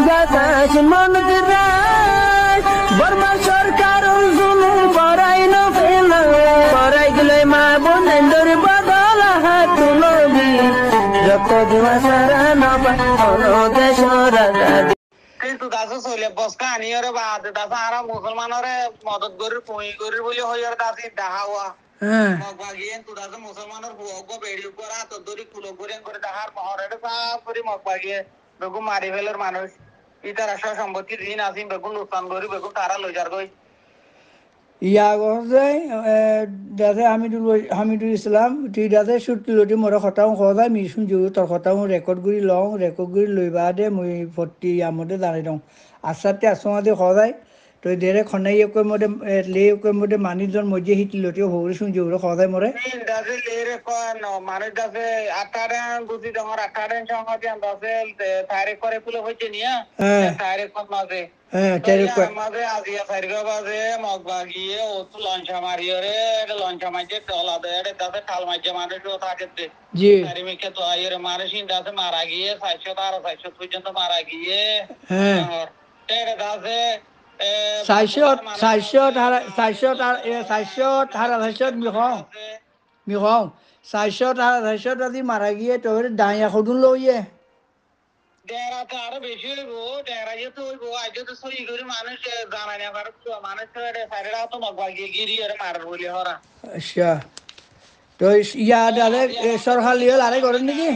বাতাস মনত রায় বর্মা সরকার জুলুম করাই না ফেলা করাই গেলে মা বোনের বদল হাত তুলবি যত দিবা সারা না দেশ রাজা কিন্তু দাসু চলে বসকা আনিয়রে বাদ দাসা আর মুসলমানরে মদত গরির পুঁই গরির বলি হইয়ার দাসি ডাহাওয়া মগবাগিয়ে তু দাসু মুসলমানের হুয়গ বেড়ি করা তো দরি কুলো করে করে ডাহার মহরের সাপ করে মগবাগিয়ে বেগু মারি ফেলের মানুষ ইতার আসা সম্পত্তি ঋণ আসিম বেগু লোকসান গরি বেগু তারা লইজার গই ইয়া গছে দাদে হামিদুল ইসলাম তুই দাদে সুটি মোর খতাও খদাই মিশুন জুরু তোর খতাও রেকর্ড করে লই বাদে মুই ফটি আমদে দাঁড়াই দং আসাতে আসমাদে খদাই তো দেরে খনাই কই মদে লে কই মদে মানিজন মজে হিটিলটি হরি শুন জুরু খদাই মরে দাসে লেরে কোন মানুষ দাসে আটারেন বুঝি ডঙর আটারেন সংগতি দাসে তারে করে পুলে হইছে নিয়া তারে কোন মাঝে মাঝে আজিয়া সারিগা বাজে মগবাগিয়ে ও তো লঞ্চা মারিয়রে লঞ্চা মাঝে টলা দেড়ে দাসে ঠাল মাঝে মানুষ থাকে জি সারি মিকে তো আইরে মানুষ দাসে মারা গিয়ে 400 পর্যন্ত মারা গিয়ে তেরে দাসে 400 আজি মারা গিয়ে তোর ডাইয়া খদুন লইয়ে ডেরাতে আরো বেশি হইব ডেরা যেতে হইব আজ তো সই করে মানুষ জানাই না পারে মানুষ সাইডে তো মগবাগিয়ে গিরি আর মারার বলি হরা আচ্ছা তো ইয়া দাদে সরকার লিয়ে লারে করেন নাকি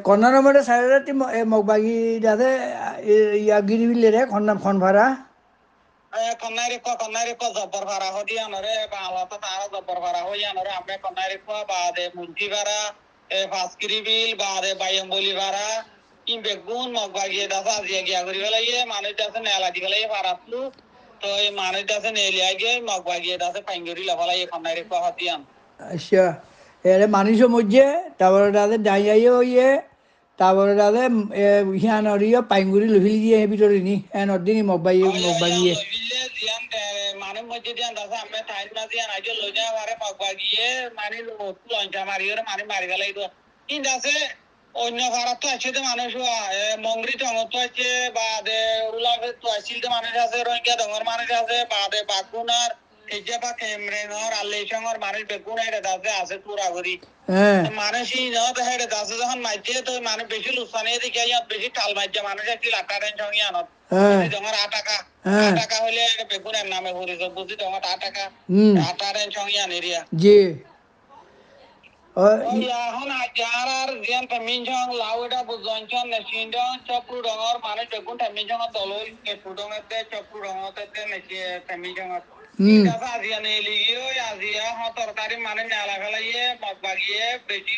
কন্যা নম্বরে সাইডে মগবাগি দাদে ইয়া গিরি বিলে রে খন ভাড়া কন্যারে জব্বর ভাড়া হদিয়ানরে বাংলা তো তারা জব্বর ভাড়া হইয়ানরে আমরা কন্যারে বাদে মুন্সি ভাড়া ফাঁসকিরি বিল বাদে বাইম্বলি ভাড়া কি বেগুন মগবাগিয়ে দাসা আজিয়া গিয়া করি ফেলাইয়ে মানুষ দাসে নেলা দি ফেলাইয়ে ভাড়াতলু তো এই মানুষ দাসে নেলিয়া গিয়ে মগবাগিয়ে দাসে পাইঙ্গরি লাফালাইয়ে কন্যারে হদিয়ান আচ্ছা এরে মানুষও মধ্যে তারপরে দাদে ডাইয়াইও হইয়ে তারপরে দাদে হিয়ানরিও পাইঙ্গুরি লহিলি দিয়ে হে ভিতরে নি এনদিনই মগবাগিয়ে মানুষ মধ্যে দিয়ান দাসা আমরা টাইম না দিয়ান আজ লই যাওয়া পারে মগবাগিয়ে মানে লঞ্চা মারিয়ে মানে মারি ফেলাই তো কিন্তু আছে অন্য ভাড়াত তো আছে মানুষ মংরি টঙত আছে বাদে উলাফে তো আছিল মানুষ আছে রোহিঙ্গা ডঙর মানুষ আছে বাদে বাগুনার কেজা বা কেমরেনর আল্লেশঙ্গর মানুষ বেগুন হেডে দাসে আছে পুরা করি মানুষই নদ হেডে দাসে যখন মাইছে তো মানুষ বেশি লুসানি দিকে বেশি টাল মাইছে মানুষ একটি লাটারেন সঙ্গে আনত ডঙর 8 টাকা হইলে বেগুনের নামে ভরিস বুঝি ডঙর 8 টাকা লাটারেন সঙ্গে আনেরিয়া জি এখন আর জিয়ান মিনজং লাউডা বুজঞ্চন নেসিন্ডং চপ্রু ডঙর মানুষ বেগুন মিনজং দলই কেপু ডঙতে চপ্রু ডঙতে নেসি মিনজং দাদা আজিয়া নেলিগিও আজিয়া তরকারি মানে নেলা ফেলাইয়ে মগবাগিয়ে বেশি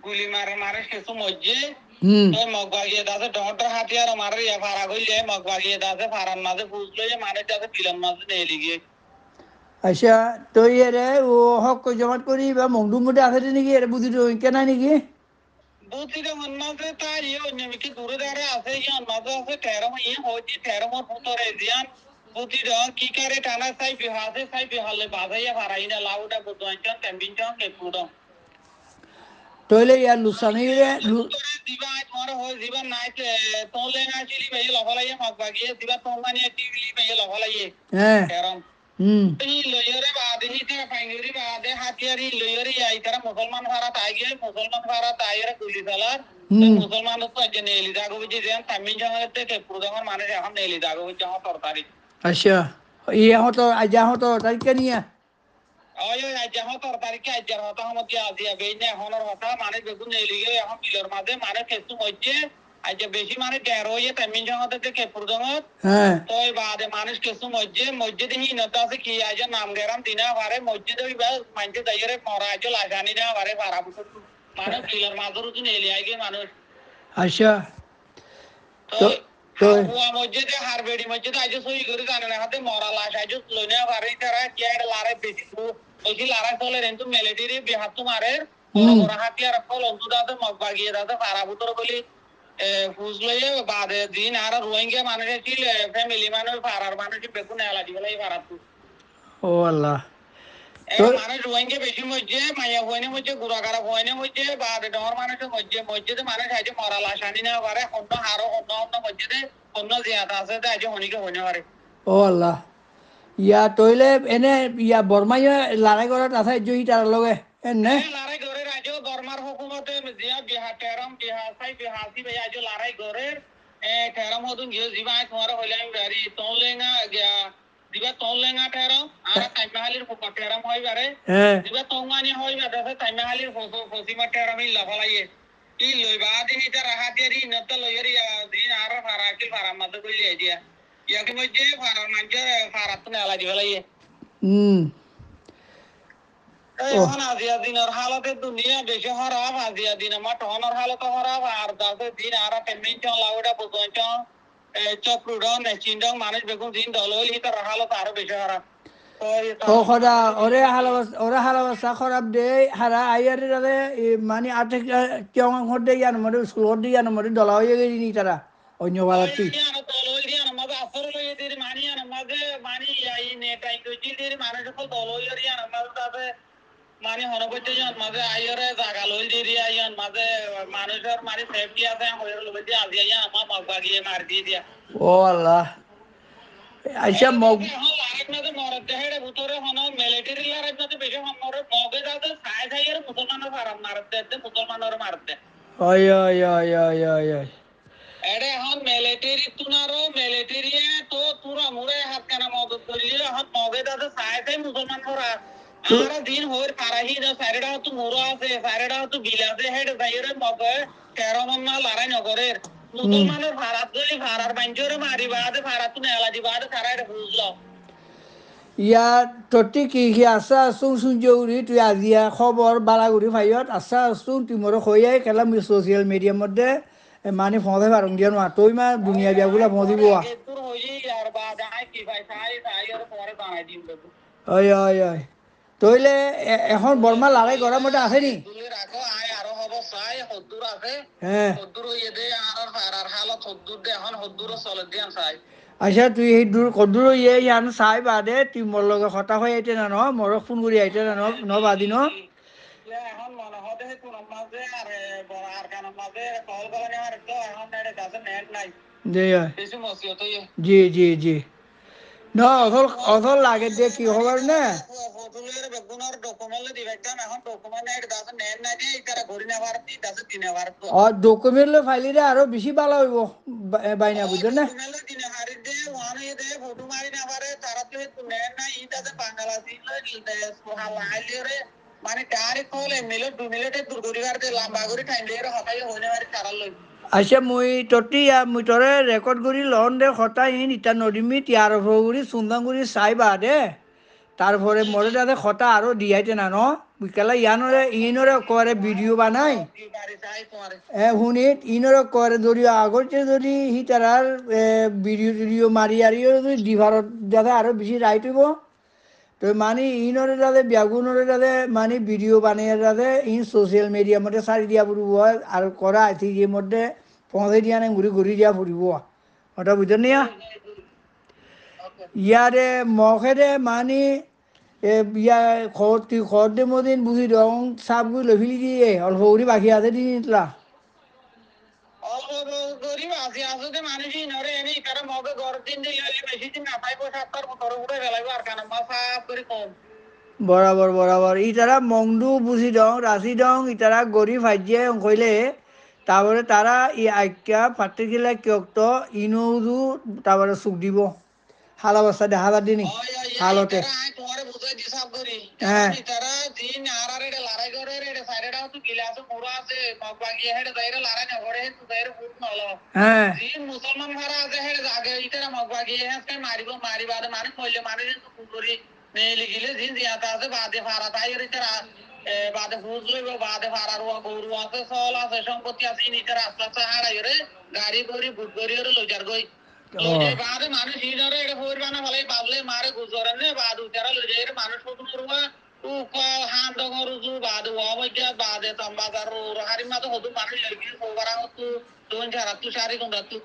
গুলি মারে কিছু মজ্জে মগবাগিয়ে দাসে ডঙর হাতিয়ার মারে ফারা গইলে মগবাগিয়ে দাসে ফারান মাঝে ফুসলে মানে দাসে পিলান মাঝে নেলিগিয়ে আচ্ছা তো এরে ও হক জমাত করি বা মংডু মধ্যে আছে নাকি এর বুদ্ধি কেনা নাকি বুদ্ধিটা মাঝে তাই অন্যমিকে দূরে দাঁড়ে আছে ইয়ান মাঝে আছে ঠেরম ইয়ে হচ্ছে ঠেরমর ফুতরে জিয়ান বুদ্ধিটা কি করে টানা সাই বিহালে বাজাইয়া ভাড়াই না লাউটা বুঝাইছন টেম্বিনছন কেপুডম তইলে ইয়ার লুসানি রে দিবা তোমার হয় দিবা নাই তোলে না চিলি ভাই লফলাইয়ে মগবাগিয়ে দিবা তোমানি টিভি ভাই লফলাইয়ে ঠেরম লইরে বাদে হিতারা পাইঙ্গরি বাদে হাতিয়ারি লইরে আইতারা মুসলমান ভারত আইগে মুসলমান ভারত আইরে গুলি চালার মুসলমান তো আজ নেলি জাগো বুঝি যেন তামিল জঙ্গতে কে পুরোদঙ্গর মানে এখন নেলি জাগো বুঝি আমার তরকারি আচ্ছা ইয়া হতো আজা হতো তাই কেনিয়া ওই আজ আমার তরকারি কে আজ হতো আমার কি আজিয়া বেইনে এখনের কথা মানে বেগুন নেলি গে এখন বিলের মাঝে মানে কেসু হইছে আজ বেশি মানে ডের হইয়ে তামিল জঙ্গতে কে পুরোদঙ্গর তো বাদে মানুষ কিছু মসজিদে হিনতা আছে কি আজ নাম গেরাম দিনা পারে মসজিদে মানছে দাইরে মরা আজ লাগানি না পারে পারা মানুষ বিলের মাঝের উঠে নেলি আগে মানুষ আচ্ছা তো মসজিদে হারবেড়ি মসজিদে আজ সই করে জানে না হাতে মরা লাশ আজ লই না পারে তারা কি লারে বেশি লারা চলে কিন্তু মিলিটারি বিহাত মারে বড় হাতিয়ার ফল অন্তদাতে মগবাগিয়ে দাতে পারা ভিতর বলি ফুসলে বাদে দিন আর রোহিঙ্গা মানুষ ছিল ফ্যামিলি মানুষ পাড়ার মানুষ বেগুন এলাজি বলে পাড়াত ও আল্লাহ তো মানুষ রোহিঙ্গা বেশি মধ্যে মাইয়া হইনে মধ্যে গুড়াগাড়া হইনে মধ্যে বা ডর মানুষের মধ্যে মসজিদে মানুষ আজ মরা লাশ আনি না পারে অন্য আরো অন্য অন্য মসজিদে অন্য জিয়াদা আছে আজ হনিকে হইনে পারে ও আল্লাহ ইয়া তইলে এনে ইয়া বর্মাইয়া লড়াই করাত আছে জয়ী তার লগে এনে লড়াই করে আজ বর্মার হুকুমতে জিয়া বিহার টেরম বিহার সাই বিহাসি ভাই আজ লড়াই করে টেরম হতুন গিয়ে জিবা তোমার হইলে আমি বাড়ি তোলেঙ্গা গিয়া দিবা তোলেঙ্গা টেরম আর তাইমাহালির টেরম হয় বারে হ্যাঁ দিবা তোঙ্গানি হয় বারে তাইমাহালির ফসিমা টেরম ই লাফালাইয়ে ই লইবা দিন এটা রাহা দিয়ারি নত লইয়ারি দিন আর ফারাকিল ফারামাদ কইলে দিয়া ইয়াকে মধ্যে ফারার মাঝে ফারাত নেলা দিবালাইয়ে হুম ও এখন আজিয়া দিনের হালতে দুনিয়া বেশি খারাপ আজিয়া দিন আমার টহনের হালত খারাপ আর দাসে দিন আর পেমেন্ট লাউডা বুঝছ চক্রুডন নেচিন্ডন মানুষ বেগুন দিন দলই তার হালত আরো বেশি খারাপ ও খোদা ওরে হালাবাসা খারাপ দে হারা আইয়ারে দাদে মানে আর্থিক কেউ হতে ইয়ান মধ্যে স্কুল হতে ইয়ান মধ্যে দলা হয়ে গেছি নি তারা অন্য বালাতি মানে হনপত্য মাঝে আইয়রে জাগা লই দি আইয়ান মাঝে মানুষের মানে সেফটি আছে হইর লই দি আজি আইয়া আমার মগবাগিয়ে মার দি দিয়া ও আল্লাহ আইসা মগ লারেক না মরদ দেহের ভিতরে হন মিলিটারি লারেক না বেশি মরে মগে যাতে সাই সাইয়ের মুসলমানের ফারাম মারত দে মুসলমানের মারত দে ওই ওই ওই ওই ওই ওই এডে এখন মিলিটারি তুনারো মিলিটারিয়ে তো তুরা মুরে হাত কানা মদত করিলে এখন মগে যাতে সাই সাই মুসলমান করা আর দিন হইর পারাহি যা সাইডা তো মুরা আছে সাইডা তো বিলাসে হেড যাইরে মগে 13 মন্না লড়াই নগরের মুসলমানের ভারত গলি ভারার বাঞ্জরে মারি বাদে ভারত নেলা দি বাদে সারাইরে বুঝলো ইয়া তটি কি আশা আসুন শুনজৌরি তুই আজিয়া খবর বালাগুড়ি ভাইয়ত আশা আসুন তুই মোর হইয়াই খেলা সোশ্যাল মিডিয়ার মধ্যে মানে ফোঁদে পারং দিয়া নোয়া তুই মা দুনিয়া বিয়াগুলা ফোঁদিব তোর হই আর বা যাই কি ভাই সাই সাই আর পরে বানাই দিম দেবো ওই ওই ওই তইলে এখন বর্মা লড়াই করার মধ্যে আছে নি তুলে রাখো আয় আরো হব চাই হদ্দুর আছে হ্যাঁ হদ্দুর হইয়ে দে আর ফারার হালত হদ্দুর দে এখন হদ্দুর চলে দিয়ান চাই আচ্ছা তুই সেই দূর কদূর ইয়ে ইয়ান চাই বাদে তুই মোর লগে হতা হৈ আইতে না ন মোর ফোন করি আইতে না ন বাদি ন এখন মনে হতে কোন মাঝে আর বড় আর কান মাঝে কল করে আর তো এখন নেড়ে কাছে নেট নাই জি বেশি মসিয়ত জি জি জি ন অধল অধল লাগে দে কি খবর না ফটোলের বেগুনার ডকুমেন্ট দিবে কেন এখন ডকুমেন্ট নাই দাস নেট নাই দে ইতারা ঘুরি না পারতি দাস তিনে পারত ডকুমেন্ট লৈ ফাইলিলে আরো বেশি ভালো হইব বাইনা বুঝছো না ডকুমেন্ট তিনে হারি দে ওয়ান দে ফটো মারি না পারে তারা তো নেট নাই ইতাতে বাংলাদেশ লই সুহাল আইলে মানে তারে কলে মিলে 2 মিনিটে দূর করিবার দে লম্বা করে টাইম দিয়ে হতাই হইনে পারে তারা লই আচ্ছা মুই তরে রেকর্ড করি লন দে হতা ইন ইটা নদিমি তিয়ার ভগুড়ি সুন্দরগুড়ি চাই বা দে তারপরে মরে দাদে হতা আরো দিয়াইতে না ন বিকেলা ইয়ানরে ইনরে করে ভিডিও বানাই শুনিত ইনরে করে ধরি আগতে যদি সি তারার ভিডিও টিডিও মারি আরিও যদি ডিভারত দাদা আরো বেশি রাইট হইব তো মানে ইনরে দাদে ব্যাগুনরে দাদে মানে ভিডিও বানিয়ে দাদে ইন সোশ্যাল মিডিয়ার মধ্যে সারি দিয়া ফুরিব আর করা আছে যে মধ্যে পৌঁছে দিয়া নাই ঘুরি ঘুরি দিয়া ফুরিব ওটা বুঝেন নিয়া ইয়ারে মখেরে মানে ইয়া তুই খর দে মদিন বুঝি রং সাপ গুলো লফিলি দিয়ে অল্প করে বাকি আছে দিনলা গরিব আছে আসলে মানুষই নরে এনে কারো মগে ঘর দিন দিলে বেশি দিন না পাইবো ৭ বছর উঠে গেলাইবো আর কেন মা সাপ করে কম বরাবর বরাবর ইতারা মংডু বুঝি দং রাশি দং ইতারা গরিব হাজিয়ে কইলে তারপরে তারা ই আইকা পার্টিকুলা কিয়ক্ত ইনৌদু তারপরে সুখ দিব হালা বস্তা দেখা বাদ দিনি হালতে হ্যাঁ তারা দিন আরারে লড়াই করে রে সাইডটা তো গিলাস পুরো আছে মগবাগি হেড দাইরে লড়াই না করে তো দাইরে ফুট নলো হ্যাঁ দিন মুসলমান হারা আছে হেড আগে ইতারা মগবাগি হেসকে মারিবাদ মানে কইলে মানে তো পুরি নেলি গিলে দিন জিয়াতা আছে বাদে ফারা তাইরে তারা বাদে ফুজ লইব বাদে ফারার গরু আছে সল আছে সম্পত্তি আছে ইতারা রাস্তা হারাই রে গাড়ি গড়ি বুট গড়ি রে লইজার গই লইজাই বাদে মানুষ ইনারে এটা হইরবানা ফলাই বাবলে মারে গুজরানে বাদ উতারা লইজাই রে মানুষ কত করবা ও হান দগরুজু বাদ ওয়াবজা বাদে তম্বাজারু হারিমা তো হদু মানুষ লাগি সোবারা হতু দোন যারা তু সারি কোন তু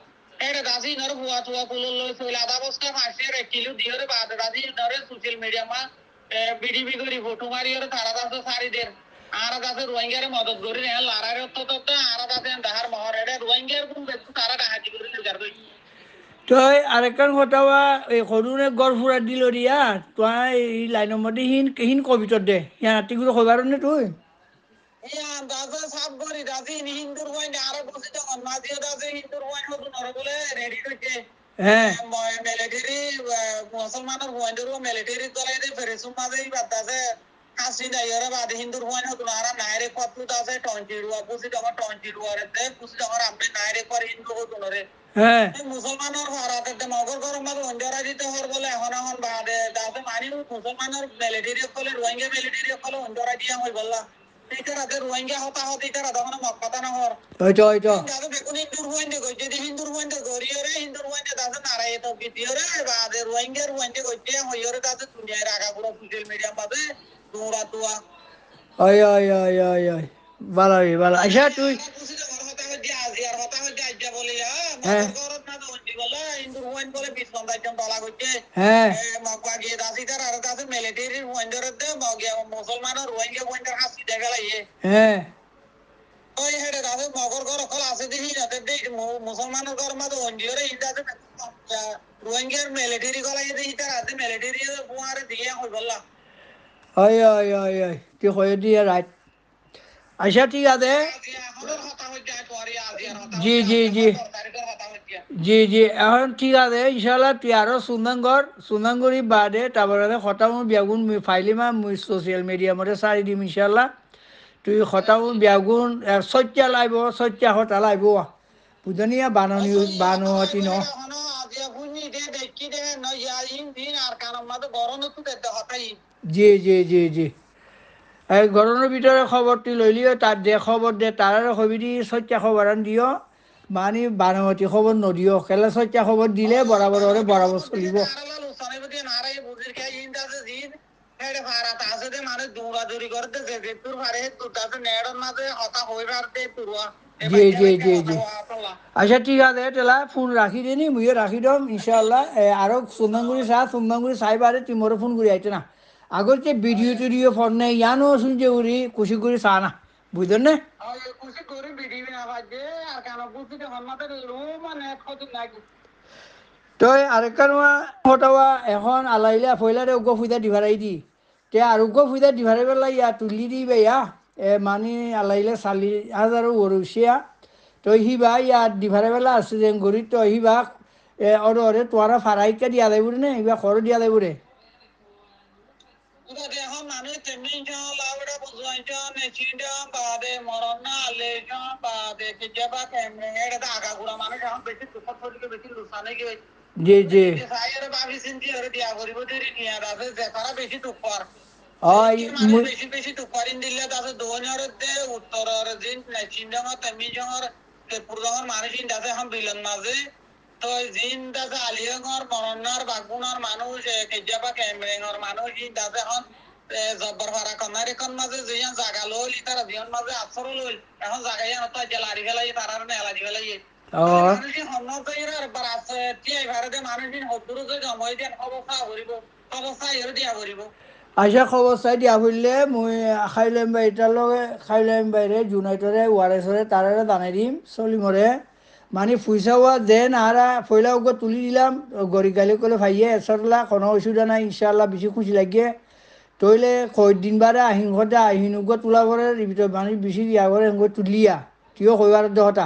এটা দাসি নর হুয়া তুয়া কুলো লই ফইলা দা বস্তা ফাসে রে কিলো দিরে বাদ দাদি নরে সোশ্যাল মিডিয়া মা বিডিবি করি ফটো মারি ওর তারা দাসে সারিদের আর দাসে রোহিঙ্গারে মদত করি রে লারারে তো আর দাসে দাহার মহরে রোহিঙ্গার কোন ব্যক্তি তারা ডাহাতি করি লুজার কই তই আরেকখান কথা বা এই সৰুৰে গড় ফুৰা দিল ৰিয়া তই এই লাইনৰ মধ্যে হিন কবিতৰ দে ইয়াৰ ৰাতিগুলো কবাৰ নে তুই ইয়া দাসে সাব করি দাসি হিন্দুর ওয়াইন আর বসে যখন মাঝে দাসে হিন্দুর ওয়াইন হতো নরে বলে রেডি হইছে হে মিলিটারি মুসলমানের ওয়াইনদেরও মিলিটারি দলাইতে ফেরেসুম মাঝে বাতাসে হাসি দাইরে বাদে হিন্দুর ওয়াইন হতো আর নাইরে কতু দাসে টঞ্চি রুয়া বুঝি যখন টঞ্চি রুয়ারে দে বুঝি যখন আপনি নাইরে করে হিন্দু হতো নরে হ্যাঁ মুসলমানের ভারতে মগর গরম মাঝে অঞ্জরা দিতে হর বলে এখন বাদে দাসে মানি মুসলমানের মিলিটারি কলে রোহিঙ্গা মিলিটারি কলে অঞ্জরা দিয়া হই বললা ইতারাতে রোহিঙ্গা হতাহত ইতারা তখন মক্কাতা না হর হয়তো দাদা বেগুন হিন্দুর ওয়াইন কই যদি হিন্দুর ওয়াইন গরিয়রে হিন্দুর ওয়াইন দাদা নারায় তো বিদিয়রে বাদে রোহিঙ্গার ওয়াইন কইতে হইরে দাদা দুনিয়ার আগা পুরো সোশ্যাল মিডিয়া মাঝে দৌড়া দুয়া ওই বালা আচ্ছা তুই হ্যাঁ হ্যাঁ হ্যাঁ মুসলমানের ঘর মাঝে অঞ্জিওরে ইন্দাতে রোহিঙ্গার মিলিটারি গলাই ইতার হাতে মিলিটারি বুয়ারে দিয়ে হই বললা ওই তুই হয়ে দিয়ে রাইট আচ্ছা ঠিক আছে জি জি জি জি এখন ঠিক আছে ইনশাল্লাহ তুই আরো সুন্দর বাদে তারপরে হঠাৎ বিয়াগুন ফাইলিমা মুই সোশ্যাল মিডিয়া মধ্যে সারি দিম ইনশাল্লাহ তুই হঠাৎ বিয়াগুন সত্যা লাইব সত্যা হতা লাইব বুঝনিয়া বানতি ন জি এই গরমের ভিতরে খবরটি লইলিও তার যে খবর দে তার হবি সত্যা খবর দিও মানে বানমতি খবর নদিও খেলা সত্যা খবর দিলে বরাবর চলিব জি আচ্ছা ঠিক আছে তেলা ফোন রাখি দিনি মুইও রাখি দম ইনশাল্লাহ আরো সুন্দরগুড়ি চাইবারে তুই মোরো ফোন করি আইতে না আগর যে ভিডিও টিডিও ফোন নেই ইয়ানো শুনছে উড়ি খুশি করে চা না বুঝলেন না তই আরেকখান হতাওয়া এখন আলাইলে ফয়লারে উগ্র ফুইদা দিভারাই দি তে আর উগ্র ফুইদা দিভারাই বেলা ইয়া তুলি দি বেয়া মানে আলাইলে 40,000 ওরুসিয়া তো হিবা ইয়া দিভারাই বেলা আছে যে গরিব তো হিবা অরে তোরা ফারাইকা দিয়া দেব নে হিবা খর দিয়া দেব রে জি বেশি টুপারিন দিলে তাতে দোহনের দে উত্তরের দিন চিন্ডামা তামিজর পুরোদমর মানুষ ইন্দাতে এখন বিলন মাঝে তো জিন দাদা আলিয়ঙর মরনার বাগুনার মানুষ কেজাবা ক্যামেরেঙর মানুষ ইন্দাতে এখন জব্বর ফারা কনার এখন মাঝে যেন জাগা লইল তারা দিন মাঝে আসর লইল এখন জাগাই তো জেলারি ফেলাই তারার মেলারি ফেলাই মানুষের হন্নতইর বারাসে টিআই ভারতে মানুষের হদ্দুরকে জমাই দেন অবস্থা এর দিয়া করিব আশা খবর চাই দিয়া ফুললে মই খাইলাম বাইটার লগে খাইলাম বাইরে জুনাইটরে ওয়ারেসরে তারে দানাই দিম চলিমরে মানে পয়সা হওয়া দেন আর ফয়লা ওকে তুলি দিলাম গড়ি গালি করে ভাইয়ে এসরলা কোনো অসুবিধা নাই ইনশাল্লাহ বেশি খুশি লাগে তইলে কয়দিন বারে আহিন ঘরতে আহিন উগে তোলা করে মানে বেশি দিয়া করে তুলিয়া তুইও কইবার দহটা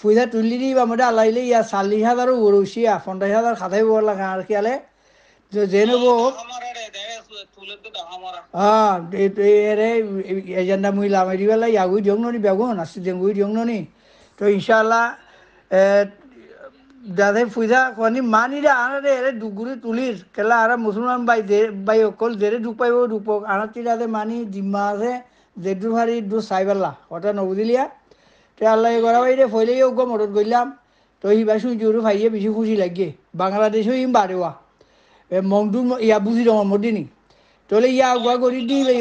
পয়সা তুলি দিবা মধ্যে আলাইলে ইয়া 40,000 ওরসিয়া 50,000 খাতাই বল লাগা আর খেয়ালে জেনেব হ্যাঁ এরে এজেন্ডা মুই লামাই দিবেলা ইয়াগুই দিয়ক ননি বেগুন আসি দেঙ্গুই দিয়ক ননি তো ইনশাল্লাহ দাদে পূজা মানে মানিরে আনারে এরে দুগুরি তুলির কেলা আর মুসলমান বাই অকল যেরে দুখ পাইব দুখ পাক আনার দাদে মানি জিম্মা আছে যেদু ভারি দু চাইবেলা ওটা নবুদিলিয়া তে আল্লাহ গড়া বাইরে ফইলেই ওগো মদত করলাম তো হিবা শুনছি ভাইয়ে বেশি খুশি লাগে বাংলাদেশও ইম বাড়েওয়া মংডু ইয়া বুঝি দম মদিনি তোলে ইয়া আগুয়া করি দিবে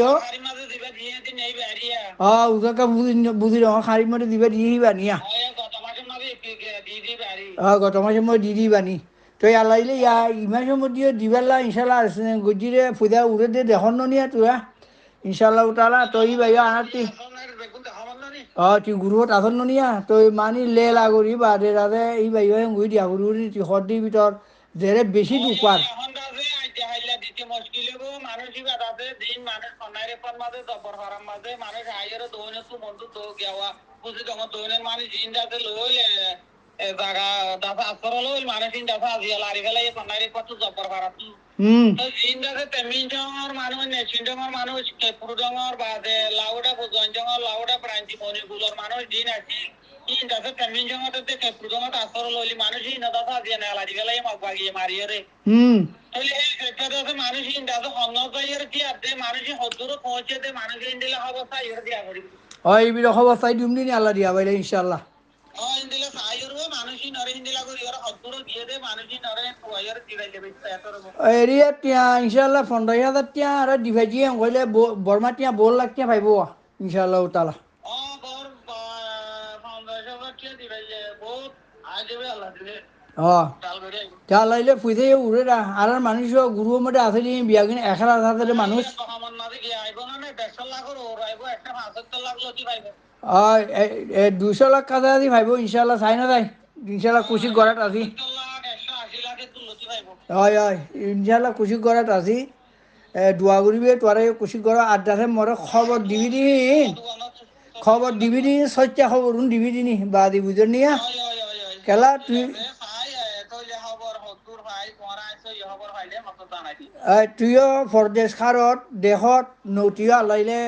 উগাকা বুঝি দম খারির মধ্যে দিবে দিয়ে হিবা নিয়া গত মাসে মই দি দিবানি তো আল্লাহলে ইয়া ইমান সময় দিবেলা ইনশাল্লাহ গজিরে ফুদা উড়ে দে দেখন নিয়া তোরা ইনশাল্লাহ তালা তো ই ভাই আনারতি তুই গুরুত আসন নিয়া তো মানি লে লাগরি বাদে রাধে ই ভাই গুই দিয়া গুরুরি তুই হদ্দির ভিতর যেরে বেশি দুপার মানুষই বাদাতে দিন মানুষ সন্ন্যায় রেপার মাঝে জবর হারাম মাঝে মানুষ আইয়ের দৌনে তো বন্ধু তো গেওয়া বুঝি তখন দৌনের মানুষ জিন যাতে লই জায়গা দাফা আসর লই মানুষ জিন দাফা আজিয়া লারি ফেলাই সন্ন্যায় রেপার তো জবর হারাম জিন যাতে তেমিন জঙর মানুষ নেচিন জঙর মানুষ কেপুর জঙর বাদে লাউডা বুজন জঙর লাউডা প্রান্তি মণিপুরের মানুষ জিন আছে জিন যাতে তেমিন জঙতে কেপুর জঙত আসর লইলি মানুষ জিন দাফা আজিয়া না লারি ফেলাই মগ বাগিয়ে মারিয়ে রে মানুষ ইন্দাতে অন্নদায়ের কি আছে মানুষ হদ্দুর পৌঁছে দে মানুষ ইন্দিলা অবস্থা ইয়ে দিয়া করি এই বিরখ অবস্থায় দিমনি আল্লাহ দিয়া বাইলে ইনশাআল্লাহ ইন্দিলা সাইরবে মানুষই নরে ইন্দিলা করি ওরা হদ্দুর দিয়ে দে মানুষই নরে ওয়ার দিলাইলে বেশি এতরব এরিয়া টিয়া ইনশাআল্লাহ 15,000 টিয়া আর ডিভাইজি কইলে বর্মা টিয়া বল লাখ টিয়া পাইবো ইনশাআল্লাহ তাআলা বর 15,000 টিয়া দিলাইলে বহুত আজবে আল্লাহ দিলে লাইলে ফুইতে উড়ে আর মানুষ গুরু মধ্যে আছে বিয়াগিন 1,000 মানুষ 200 লাখ কাজা দি ভাইব ইনশাল্লাহ চাই না যাই ইনশাল্লাহ কুশি গড়াত আজি হয় হয় ইনশাল্লাহ কুশি গড়াত আজি দোয়া করিবে তোয়ারে কুশি গড়া আড্ডাতে মরে খবর দিবি দি খবর দিবি দি সত্যা খবর দিবি দিনি বা দি বুঝর নিয়া কেলা তুই তুইও পরদেশ খারত দেশত নৌটিও আল্লাইলে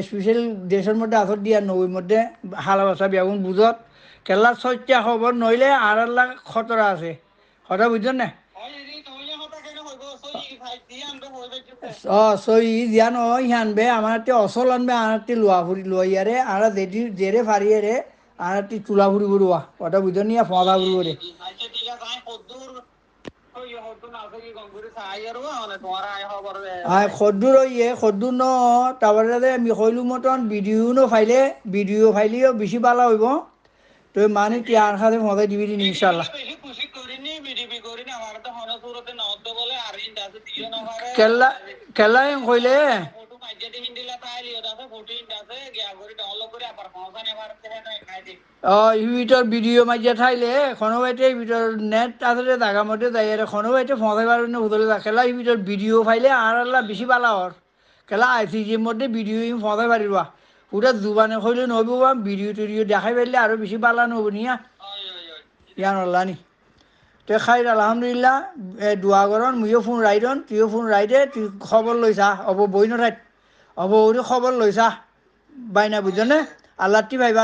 স্পেশাল দেশের মধ্যে আসত দিয়া নৌর মধ্যে হালা বাসা বিয়াগুন বুঝত কেলা সত্যা খবর নইলে আর আল্লাহ খতরা আছে কথা বুঝছেন না সই জানো ইহানবে আমার অসল আনবে আনারটি লোয়া ফুরি লোয়াইয়ারে আর জেরে ফারিয়ে আনারটি চুলা ফুরি ফুরুয়া কথা বুঝছেন নিয়া ফদা ফুরি রে খদ্দুর ইয়ে খদ্দুর ন তারপরে আমি কইলু মতন ভিডিও ফাইলেও বেশি ভালো হইব তো মানে কি আর খাতে মজাই দিবি দিন ইনশাল্লাহ কেলা কেলাই কইলে ইউটিউবের ভিডিও মাঝে থাইলে খনবাইতে ভিতর নেট আসলে জায়গা মধ্যে যাই খনবাইতে ফসাই পারেন হুদলে যা খেলা ইউটিউবের ভিডিও ফাইলে আর আল্লাহ বেশি পালা হর খেলা আইসিজির মধ্যে ভিডিও ফসাই পারিবা ওটা জুবানে কইলে নইব ভিডিও টিডিও দেখাই পারলে আরো বেশি পালা নব নিয়া ইয়ান আল্লাহ নি তো খাইর আলহামদুলিল্লাহ দোয়া করন মুইও ফোন রাইডন তুইও ফোন রাইডে তুই খবর লইছা অব বই নঠাইত অব ওরে খবর লইছা বাইনা বুঝনে আল্লাহটি ভাইবা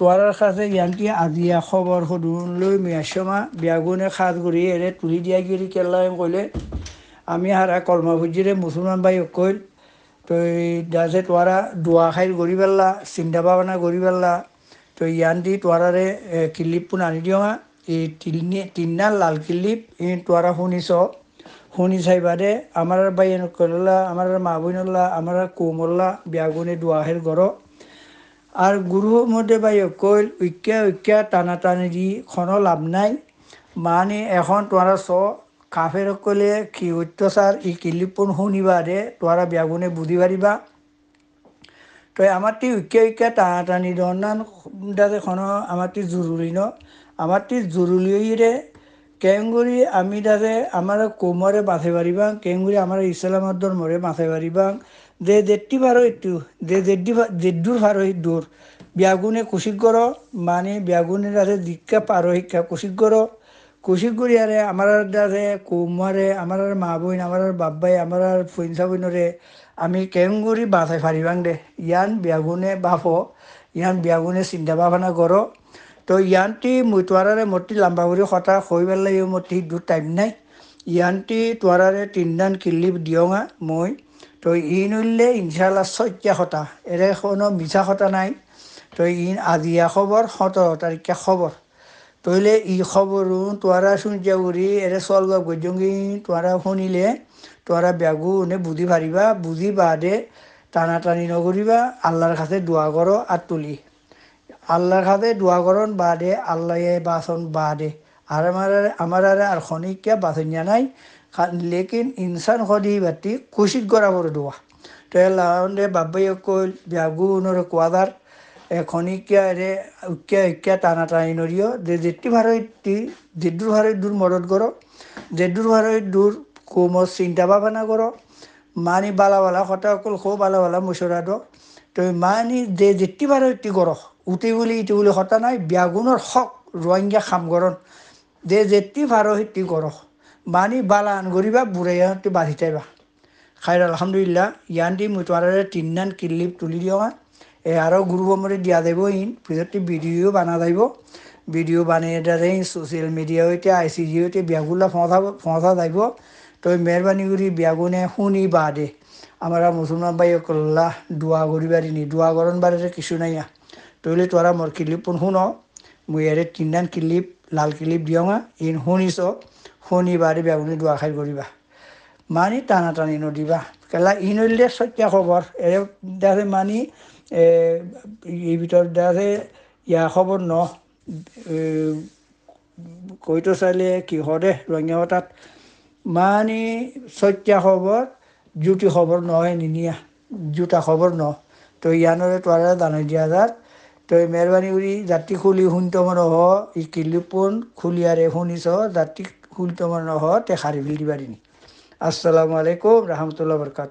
তোয়ার কাছে ইয়ান্তি আজিয়া খবর সদুন লৈ মিয়াসমা বিয়াগুনে খাজ করি এরে তুলি দিয়া গিরি কেল্লা কইলে আমি হারা কলমা ভুজিরে মুসলমান ভাই কইল তো দাসে তোয়ারা দোয়া খাইর গড়ি পেল্লা চিন্তা ভাবনা গড়ি পেল্লা তো ইয়ান্তি তোয়ারে কিলিপ পুন আনি দিও এই তিনটা লাল কিলিপ এই তোয়ারা শুনি চাইবাদে আমার ভাই কইলা আমার মা বইনল্লা আমার কোমল্লা বিয়াগুনে দোয়া খাইর গড় আর গুরুর মধ্যে ভাই কইল ঐক্যা টানাটানি দি কোনো লাভ নাই মানে এখন তোরা কাফের কলে কি অত্যাচার ই কিলিপন শুনিবা দে তোরা বিয়াগুনে বুঝি পারিবা তো আমারটি ঐক্যা টানাটানি দন্নান দাদে কোনো আমারটি জরুরি ন আমারটি জরুরি রে কেঙ্গুরি আমি দাদে আমার কোমরে বাঁধে পারিবা কেঙ্গুরি আমার ইসলামের ধর্মরে বাঁধে পারিবা যে যেটি ভারো একটু যে জেড্ডুর ভারো দূর বিয়াগুনে কুশিক করো মানে বিয়াগুনের আছে দীক্ষা পারো শিক্ষা কুশিক করি আরে আমার দাদে কুমারে আমার মা বোন আমার বাব্বাই আমার ফইনসা বইনরে আমি কেঙ্গুরি বাঁধাই পারিবাং দে ইয়ান বিয়াগুনে বাফো ইয়ান বিয়াগুনে চিন্তা ভাবনা করো তো ইয়ানটি মুই তোয়ারে মূর্তি লম্বা করে কথা কই পেলাই মূর্তি দূর টাইম নাই ইয়ানটি তোয়ারে তিনদান কিলিপ দিওঙা মই তো ইন উঠলে ইনশাল্লাহ 14 কথা এর কোনো মিছা কথা নাই তো ইন আজিয়া খবর 17 তারিখে খবর তইলে ই খবর তোরা শুনছা উড়ি এর সলগ গজঙ্গি তোরা শুনিলে তোরা ব্যাগুনে বুঝি পারিবা বুঝি বাদে টানাটানি নকরিবা আল্লাহর কাছে দোয়া করো আর তুলি আল্লাহর কাছে দোয়া করন বাদে আল্লাহ বাসন বাদে আর আমার আর খনিকা বাসিয়া নাই লেকিন ইনসান খদি বাতি কুশিত করা করে দেওয়া তো লাউন্ডে বাবাই কইল ব্যাগুনের কোয়াদার খনিকা রে উক্কা টানা টানি নড়িও যে যেটি ভারতটি যেদুর ভারত দূর মদত করো যেদুর ভারত দূর কোমর চিন্তা ভাবনা করো মানি বালা বালা কথা অকল খো বালা বালা মুসরা দো তো মানি যে যেটি ভারতটি করো উঠি বলি ইটি বলি কথা নাই ব্যাগুনের হক রোহিঙ্গা খাম করন যে যেটি ভারো হিটি করো মানি বালা আন গরিবা বুড়াইয়া বাড়ি চাইবা খাইর আলহামদুলিল্লাহ ইয়ান্টি মুই তোমার 3 ক্লিপ তুলি দিও আরও গ্রুপ মধ্যে দিয়া দেব ইন পিছতে ভিডিও বানা যাইব ভিডিও বানিয়ে দাঁড়ে সোশ্যাল মিডিয়া হইতে আইসিজি হইতে বিয়াগুলা ফসা যাইব তো মেহরবানি করি বিয়াগুনে শুনি বাদে আমরা মুসলমান ভাই কল্লা দোয়া করিবারিনি দোয়া করন বারে কিছু নাইয়া তইলে তোরা মোর ক্লিপ শুন মুই এর 3 ক্লিপ লাল ক্লিপ দিও ইন শুনিছ শুনিবারে বিয়াগুনি দোয়া খাই করিবা মানি টানা টানি নদিবা কেলা ইন হইলে সত্যা খবর এর দেখে মানি এই ভিতর দেখে ইয়া খবর ন কইতো চাইলে কি হদে রঙিয়া তাত মানি সত্যা খবর জুটি খবর নহয় নিনিয়া জুটা খবর ন তো ইয়ানরে তোরা দানাই দিয়া যাত তো মেহরবানি করি যাত্রী খুলি শুনতে মনে হ ই কিলিপন খুলিয়ারে শুনিছ যাত্রী খুলতে মনে হ তে হারি ফেলি দিবারিনি আসসালামু আলাইকুম রহমতুল্লাহ বরকাত